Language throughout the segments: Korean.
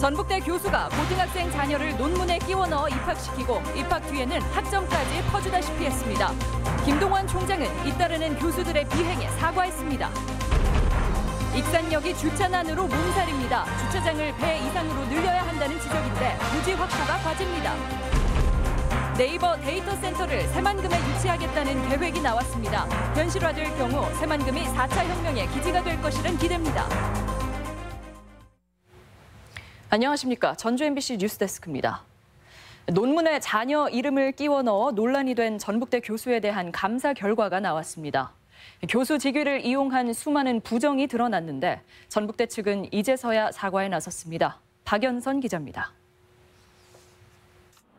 전북대 교수가 고등학생 자녀를 논문에 끼워 넣어 입학시키고 입학 뒤에는 학점까지 퍼주다시피 했습니다. 김동완 총장은 잇따르는 교수들의 비행에 사과했습니다. 익산역이 주차난으로 몸살입니다. 주차장을 배 이상으로 늘려야 한다는 지적인데 부지 확보가 과제입니다. 네이버 데이터 센터를 새만금에 유치하겠다는 계획이 나왔습니다. 현실화될 경우 새만금이 4차 혁명의 기지가 될 것이란 기대입니다. 안녕하십니까. 전주 MBC 뉴스데스크입니다. 논문에 자녀 이름을 끼워 넣어 논란이 된 전북대 교수에 대한 감사 결과가 나왔습니다. 교수 직위를 이용한 수많은 부정이 드러났는데 전북대 측은 이제서야 사과에 나섰습니다. 박연선 기자입니다.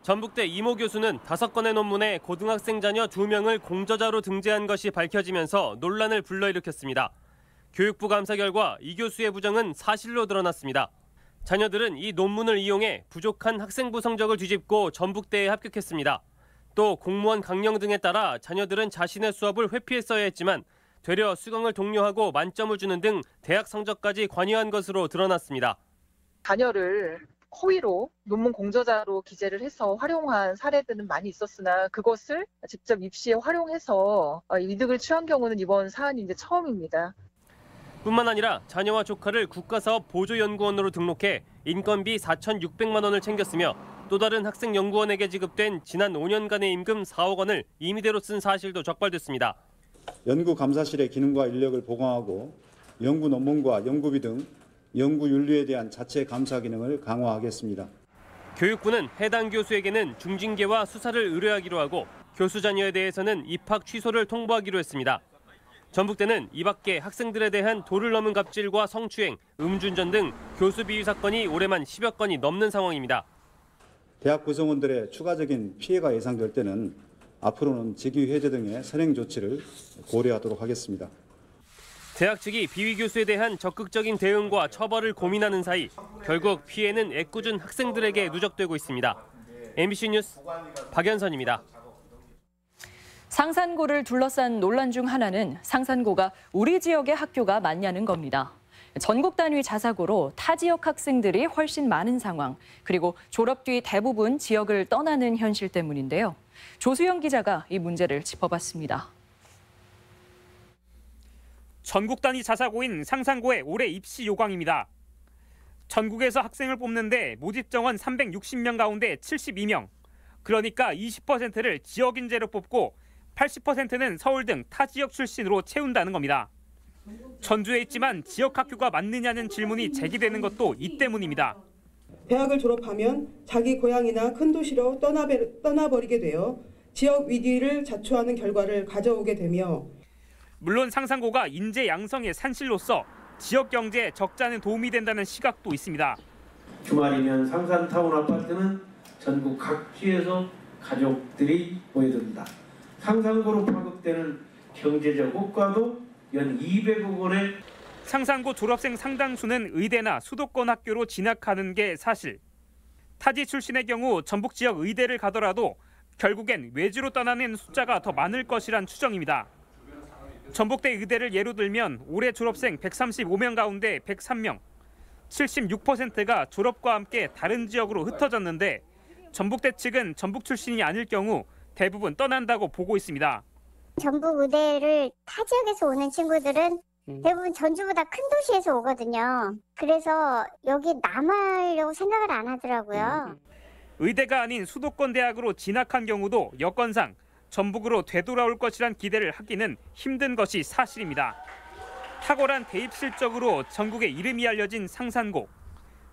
전북대 이모 교수는 5건의 논문에 고등학생 자녀 2명을 공저자로 등재한 것이 밝혀지면서 논란을 불러일으켰습니다. 교육부 감사 결과 이 교수의 부정은 사실로 드러났습니다. 자녀들은 이 논문을 이용해 부족한 학생부 성적을 뒤집고 전북대에 합격했습니다. 또 공무원 강령 등에 따라 자녀들은 자신의 수업을 회피했어야 했지만 되려 수강을 독려하고 만점을 주는 등 대학 성적까지 관여한 것으로 드러났습니다. 자녀를 허위로 논문 공저자로 기재를 해서 활용한 사례들은 많이 있었으나 그것을 직접 입시에 활용해서 이득을 취한 경우는 이번 사안이 이제 처음입니다. 뿐만 아니라 자녀와 조카를 국가사업 보조연구원으로 등록해 인건비 4,600만 원을 챙겼으며 또 다른 학생연구원에게 지급된 지난 5년간의 임금 4억 원을 임의대로 쓴 사실도 적발됐습니다. 연구감사실의 기능과 인력을 보강하고 연구 논문과 연구비 등 연구윤리에 대한 자체 감사 기능을 강화하겠습니다. 교육부는 해당 교수에게는 중징계와 수사를 의뢰하기로 하고 교수 자녀에 대해서는 입학 취소를 통보하기로 했습니다. 전북대는 이 밖에 학생들에 대한 도를 넘은 갑질과 성추행, 음주운전 등 교수 비위 사건이 올해만 10여 건이 넘는 상황입니다. 대학 구성원들의 추가적인 피해가 예상될 때는 앞으로는 직위 해제 등의 선행 조치를 고려하도록 하겠습니다. 대학 측이 비위 교수에 대한 적극적인 대응과 처벌을 고민하는 사이 결국 피해는 애꿎은 학생들에게 누적되고 있습니다. MBC 뉴스 박연선입니다. 상산고를 둘러싼 논란 중 하나는 상산고가 우리 지역의 학교가 맞냐는 겁니다. 전국 단위 자사고로 타 지역 학생들이 훨씬 많은 상황, 그리고 졸업 뒤 대부분 지역을 떠나는 현실 때문인데요. 조수영 기자가 이 문제를 짚어봤습니다. 전국 단위 자사고인 상산고의 올해 입시 요강입니다. 전국에서 학생을 뽑는데 모집 정원 360명 가운데 72명, 그러니까 20%를 지역 인재로 뽑고 80%는 서울 등 타 지역 출신으로 채운다는 겁니다. 전주에 있지만 지역 학교가 맞느냐는 질문이 제기되는 것도 이 때문입니다. 대학을 졸업하면 자기 고향이나 큰 도시로 떠나버리게 되어 지역 위기를 자초하는 결과를 가져오게 되며, 물론 상산고가 인재 양성의 산실로서 지역 경제에 적잖은 도움이 된다는 시각도 있습니다. 주말이면 상산타운 아파트는 전국 각지에서 가족들이 모여듭니다. 상산고로 파급되는 경제적 효과도 연 200억 원의 상산고 졸업생 상당수는 의대나 수도권 학교로 진학하는 게 사실. 타지 출신의 경우 전북 지역 의대를 가더라도 결국엔 외주로 떠나는 숫자가 더 많을 것이란 추정입니다. 전북대 의대를 예로 들면 올해 졸업생 135명 가운데 103명, 76%가 졸업과 함께 다른 지역으로 흩어졌는데 전북대 측은 전북 출신이 아닐 경우 대부분 떠난다고 보고 있습니다. 전북 의대를 타 지역에서 오는 친구들은 대부분 전주보다 큰 도시에서 오거든요. 그래서 여기 남으려고 생각을 안 하더라고요. 의대가 아닌 수도권 대학으로 진학한 경우도 여건상 전북으로 되돌아올 것이란 기대를 하기는 힘든 것이 사실입니다. 탁월한 대입 실적으로 전국에 이름이 알려진 상산고.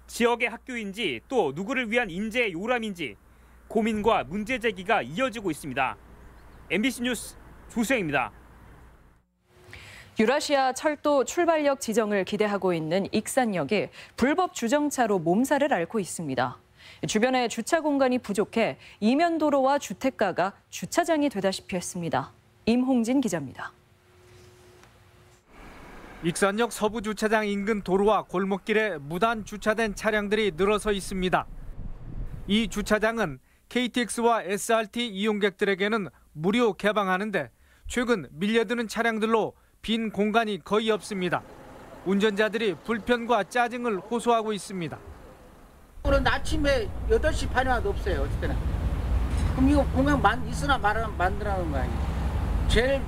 지역의 학교인지 또 누구를 위한 인재의 요람인지 고민과 문제 제기가 이어지고 있습니다. MBC 뉴스 조수영입니다. 유라시아 철도 출발역 지정을 기대하고 있는 익산역이 불법 주정차로 몸살을 앓고 있습니다. 주변에 주차 공간이 부족해 이면도로와 주택가가 주차장이 되다시피 했습니다. 임홍진 기자입니다. 익산역 서부 주차장 인근 도로와 골목길에 무단 주차된 차량들이 늘어서 있습니다. 이 주차장은 KTX와 SRT 이용객들에게는 무료 개방하는데 최근 밀려드는 차량들로 빈 공간이 거의 없습니다. 운전자들이 불편과 짜증을 호소하고 있습니다. 오늘 아침에 8시 반에 와도 없어요. 어쨌거나. 그럼 이거 공약 있으나 말아 만들어놓은 거 아니에요. 제일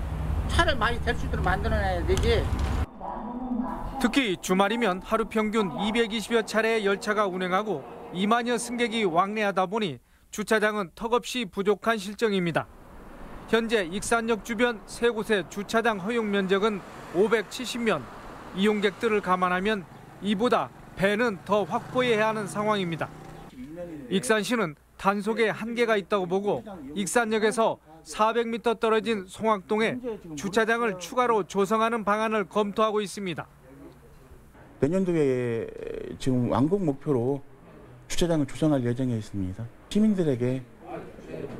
차를 많이 댈 수 있도록 만들어놔야 되지. 특히 주말이면 하루 평균 220여 차례의 열차가 운행하고 2만여 승객이 왕래하다 보니 주차장은 턱없이 부족한 실정입니다. 현재 익산역 주변 3곳의 주차장 허용 면적은 570면, 이용객들을 감안하면 이보다 배는 더 확보해야 하는 상황입니다. 익산시는 단속에 한계가 있다고 보고 익산역에서 400m 떨어진 송악동에 주차장을 추가로 조성하는 방안을 검토하고 있습니다. 내년도에 지금 완공 목표로 주차장을 조성할 예정에 있습니다. 시민들에게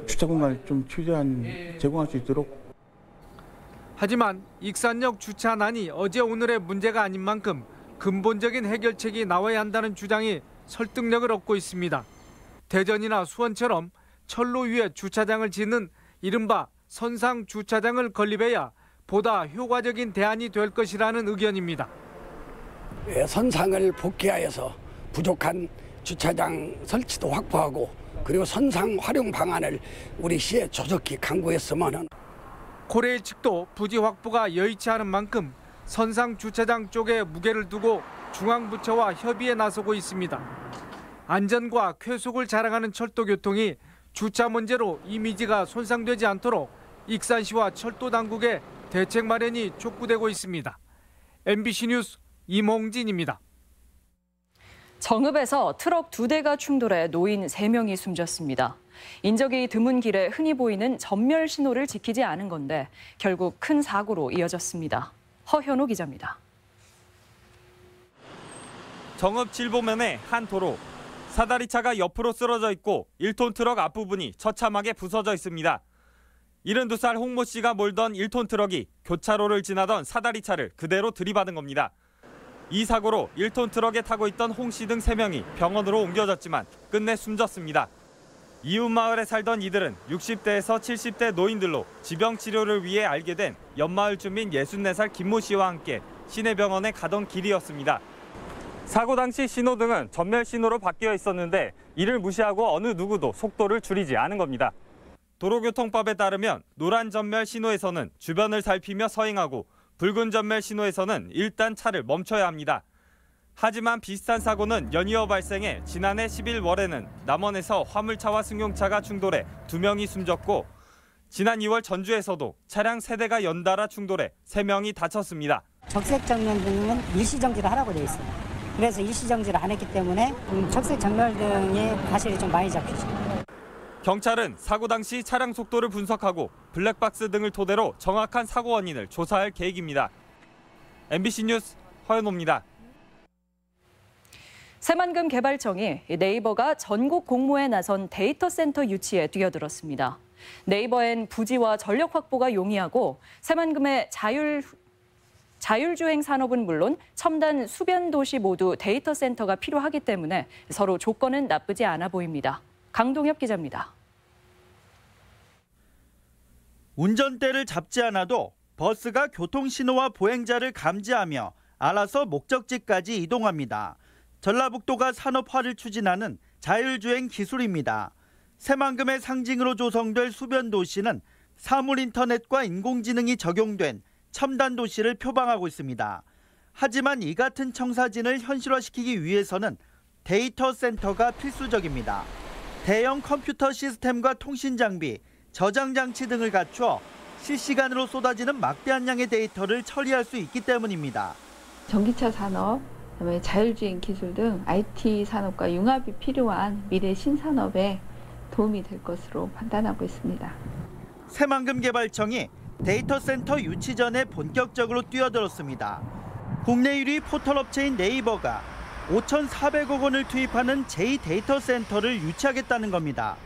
주차 공간을 좀 최대한 제공할 수 있도록. 하지만 익산역 주차난이 어제 오늘의 문제가 아닌 만큼 근본적인 해결책이 나와야 한다는 주장이 설득력을 얻고 있습니다. 대전이나 수원처럼 철로 위에 주차장을 짓는 이른바 선상 주차장을 건립해야 보다 효과적인 대안이 될 것이라는 의견입니다. 선상을 복귀하여서 부족한 주차장 설치도 확보하고 그리고 선상 활용 방안을 우리 시에 조속히 강구했으면. 코레일 측도 부지 확보가 여의치 않은 만큼 선상 주차장 쪽에 무게를 두고 중앙부처와 협의에 나서고 있습니다. 안전과 쾌속을 자랑하는 철도교통이 주차 문제로 이미지가 손상되지 않도록 익산시와 철도당국의 대책 마련이 촉구되고 있습니다. MBC 뉴스 임홍진입니다. 정읍에서 트럭 2대가 충돌해 노인 3명이 숨졌습니다. 인적이 드문 길에 흔히 보이는 전멸 신호를 지키지 않은 건데 결국 큰 사고로 이어졌습니다. 허현우 기자입니다. 정읍 질보면의 한 도로. 사다리차가 옆으로 쓰러져 있고 1톤 트럭 앞부분이 처참하게 부서져 있습니다. 72살 홍모 씨가 몰던 1톤 트럭이 교차로를 지나던 사다리차를 그대로 들이받은 겁니다. 이 사고로 1톤 트럭에 타고 있던 홍 씨 등 3명이 병원으로 옮겨졌지만 끝내 숨졌습니다. 이웃마을에 살던 이들은 60대에서 70대 노인들로 지병치료를 위해 알게 된 옆마을 주민 64살 김모 씨와 함께 시내병원에 가던 길이었습니다. 사고 당시 신호등은 전멸 신호로 바뀌어 있었는데 이를 무시하고 어느 누구도 속도를 줄이지 않은 겁니다. 도로교통법에 따르면 노란 전멸 신호에서는 주변을 살피며 서행하고 붉은 전멸 신호에서는 일단 차를 멈춰야 합니다. 하지만 비슷한 사고는 연이어 발생해 지난해 11월에는 남원에서 화물차와 승용차가 충돌해 2명이 숨졌고 지난 2월 전주에서도 차량 3대가 연달아 충돌해 3명이 다쳤습니다. 적색 정면등은 일시정지를 하라고 돼 있어요. 그래서 일시정지를 안 했기 때문에 적색 정면등이 과실이 좀 많이 잡히죠. 경찰은 사고 당시 차량 속도를 분석하고 블랙박스 등을 토대로 정확한 사고 원인을 조사할 계획입니다. MBC 뉴스 허연호입니다. 새만금 개발청이 네이버가 전국 공모에 나선 데이터 센터 유치에 뛰어들었습니다. 네이버엔 부지와 전력 확보가 용이하고 새만금의 자율주행 산업은 물론 첨단 수변 도시 모두 데이터 센터가 필요하기 때문에 서로 조건은 나쁘지 않아 보입니다. 강동엽 기자입니다. 운전대를 잡지 않아도 버스가 교통신호와 보행자를 감지하며 알아서 목적지까지 이동합니다. 전라북도가 산업화를 추진하는 자율주행 기술입니다. 새만금의 상징으로 조성될 수변도시는 사물인터넷과 인공지능이 적용된 첨단 도시를 표방하고 있습니다. 하지만 이 같은 청사진을 현실화시키기 위해서는 데이터 센터가 필수적입니다. 대형 컴퓨터 시스템과 통신 장비, 저장 장치 등을 갖추어 실시간으로 쏟아지는 막대한 양의 데이터를 처리할 수 있기 때문입니다. 전기차 산업, 그다음에 자율주행 기술 등 IT 산업과 융합이 필요한 미래 신산업에 도움이 될 것으로 판단하고 있습니다. 새만금 개발청이 데이터 센터 유치 전에 본격적으로 뛰어들었습니다. 국내 1위 포털업체인 네이버가 5,400억 원을 투입하는 제2데이터 센터를 유치하겠다는 겁니다.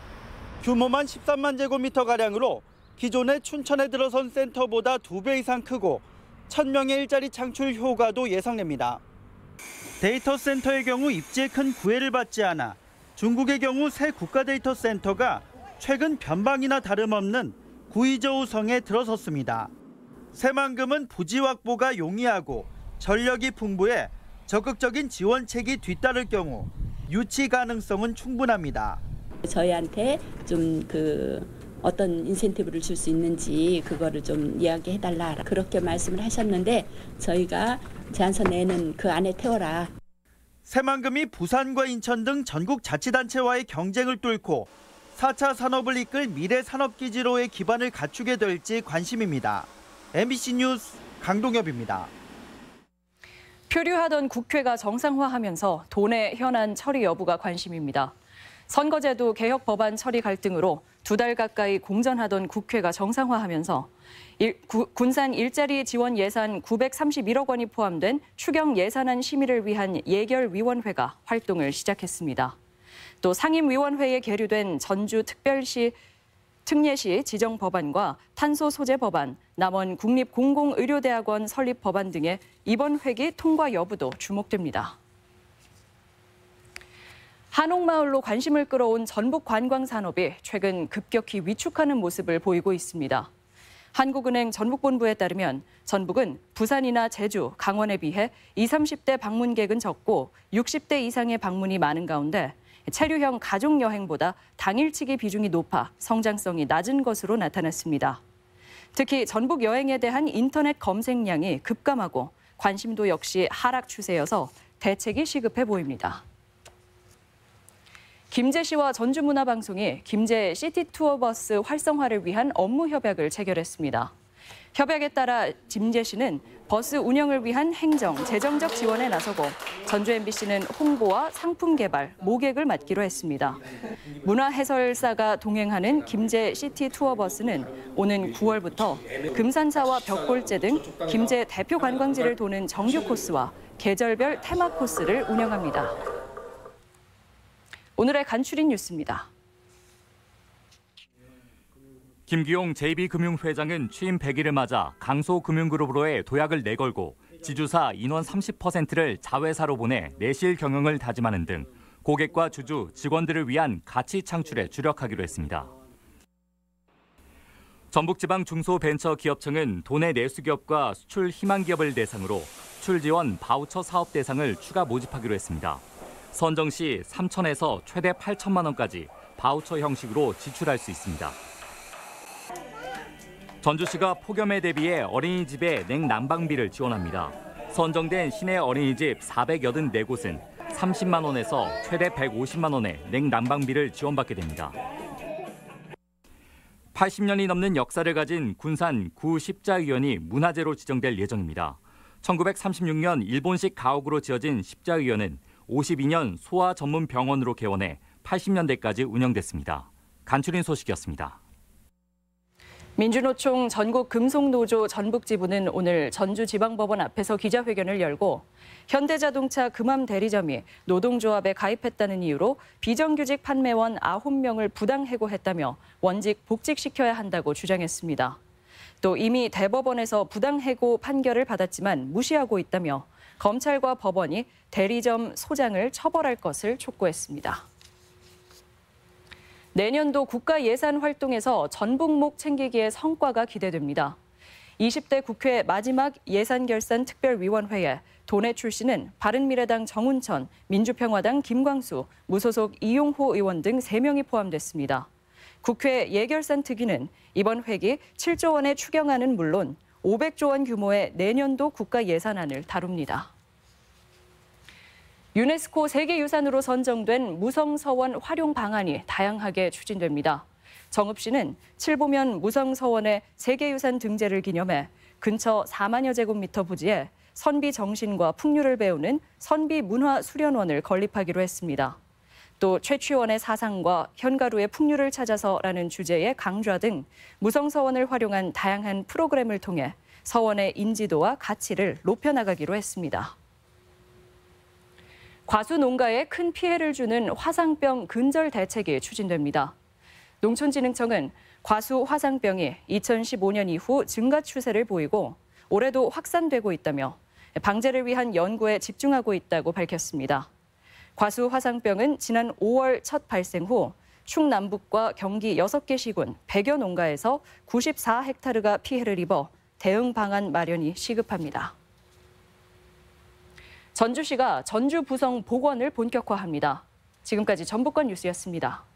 규모만 13만 제곱미터가량으로 기존의 춘천에 들어선 센터보다 2배 이상 크고 1,000명의 일자리 창출 효과도 예상됩니다. 데이터 센터의 경우 입지에 큰 구애를 받지 않아 중국의 경우 새 국가 데이터 센터가 최근 변방이나 다름없는 구이저우성에 들어섰습니다. 새만금은 부지 확보가 용이하고 전력이 풍부해 적극적인 지원책이 뒤따를 경우 유치 가능성은 충분합니다. 저희한테 좀 어떤 인센티브를 줄 수 있는지 그거를 좀 이야기해달라 그렇게 말씀을 하셨는데 저희가 제안서 내는 그 안에 태워라. 새만금이 부산과 인천 등 전국 자치단체와의 경쟁을 뚫고 4차 산업을 이끌 미래 산업기지로의 기반을 갖추게 될지 관심입니다. MBC 뉴스 강동엽입니다. 표류하던 국회가 정상화하면서 돈의 현안 처리 여부가 관심입니다. 선거제도 개혁 법안 처리 갈등으로 2달 가까이 공전하던 국회가 정상화하면서 군산 일자리 지원 예산 931억 원이 포함된 추경 예산안 심의를 위한 예결위원회가 활동을 시작했습니다. 또 상임위원회에 계류된 전주 특례시 지정 법안과 탄소 소재 법안, 남원 국립공공의료대학원 설립 법안 등의 이번 회기 통과 여부도 주목됩니다. 한옥마을로 관심을 끌어온 전북 관광산업이 최근 급격히 위축하는 모습을 보이고 있습니다. 한국은행 전북본부에 따르면 전북은 부산이나 제주, 강원에 비해 20, 30대 방문객은 적고 60대 이상의 방문이 많은 가운데 체류형 가족여행보다 당일치기 비중이 높아 성장성이 낮은 것으로 나타났습니다. 특히 전북 여행에 대한 인터넷 검색량이 급감하고 관심도 역시 하락 추세여서 대책이 시급해 보입니다. 김제시와 전주문화방송이 김제 시티투어버스 활성화를 위한 업무 협약을 체결했습니다. 협약에 따라 김제시는 버스 운영을 위한 행정, 재정적 지원에 나서고 전주 MBC는 홍보와 상품 개발, 모객을 맡기로 했습니다. 문화해설사가 동행하는 김제 시티투어버스는 오는 9월부터 금산사와 벽골제 등 김제 대표 관광지를 도는 정규 코스와 계절별 테마 코스를 운영합니다. 오늘의 간추린 뉴스입니다. 김기용 JB금융회장은 취임 100일을 맞아 강소금융그룹으로의 도약을 내걸고 지주사 인원 30%를 자회사로 보내 내실 경영을 다짐하는 등 고객과 주주, 직원들을 위한 가치 창출에 주력하기로 했습니다. 전북지방중소벤처기업청은 도내 내수기업과 수출 희망기업을 대상으로 수출 지원 바우처 사업 대상을 추가 모집하기로 했습니다. 선정 시 3천에서 최대 8천만 원까지 바우처 형식으로 지출할 수 있습니다. 전주시가 폭염에 대비해 어린이집에 냉난방비를 지원합니다. 선정된 시내 어린이집 484곳은 30만 원에서 최대 150만 원의 냉난방비를 지원받게 됩니다. 80년이 넘는 역사를 가진 군산 구십자의원이 문화재로 지정될 예정입니다. 1936년 일본식 가옥으로 지어진 십자의원은 52년 소아 전문 병원으로 개원해 80년대까지 운영됐습니다. 간추린 소식이었습니다. 민주노총 전국금속노조 전북지부는 오늘 전주지방법원 앞에서 기자회견을 열고 현대자동차 금암 대리점이 노동조합에 가입했다는 이유로 비정규직 판매원 9명을 부당해고했다며 원직 복직시켜야 한다고 주장했습니다. 또 이미 대법원에서 부당해고 판결을 받았지만 무시하고 있다며 검찰과 법원이 대리점 소장을 처벌할 것을 촉구했습니다. 내년도 국가 예산 활동에서 전북목 챙기기의 성과가 기대됩니다. 20대 국회 마지막 예산결산특별위원회에 도내 출신은 바른미래당 정운천, 민주평화당 김광수, 무소속 이용호 의원 등 3명이 포함됐습니다. 국회 예결산특위는 이번 회기 7조 원의 추경안은 물론 500조 원 규모의 내년도 국가 예산안을 다룹니다. 유네스코 세계유산으로 선정된 무성서원 활용 방안이 다양하게 추진됩니다. 정읍시는 칠보면 무성서원의 세계유산 등재를 기념해 근처 4만여 제곱미터 부지에 선비 정신과 풍류를 배우는 선비문화수련원을 건립하기로 했습니다. 또 최취원의 사상과 현가루의 풍류를 찾아서라는 주제의 강좌 등 무성서원을 활용한 다양한 프로그램을 통해 서원의 인지도와 가치를 높여나가기로 했습니다. 과수 농가에 큰 피해를 주는 화상병 근절 대책이 추진됩니다. 농촌진흥청은 과수 화상병이 2015년 이후 증가 추세를 보이고 올해도 확산되고 있다며 방제를 위한 연구에 집중하고 있다고 밝혔습니다. 과수 화상병은 지난 5월 첫 발생 후 충남북과 경기 6개 시군 100여 농가에서 94헥타르가 피해를 입어 대응 방안 마련이 시급합니다. 전주시가 전주 부성 복원을 본격화합니다. 지금까지 전북권 뉴스였습니다.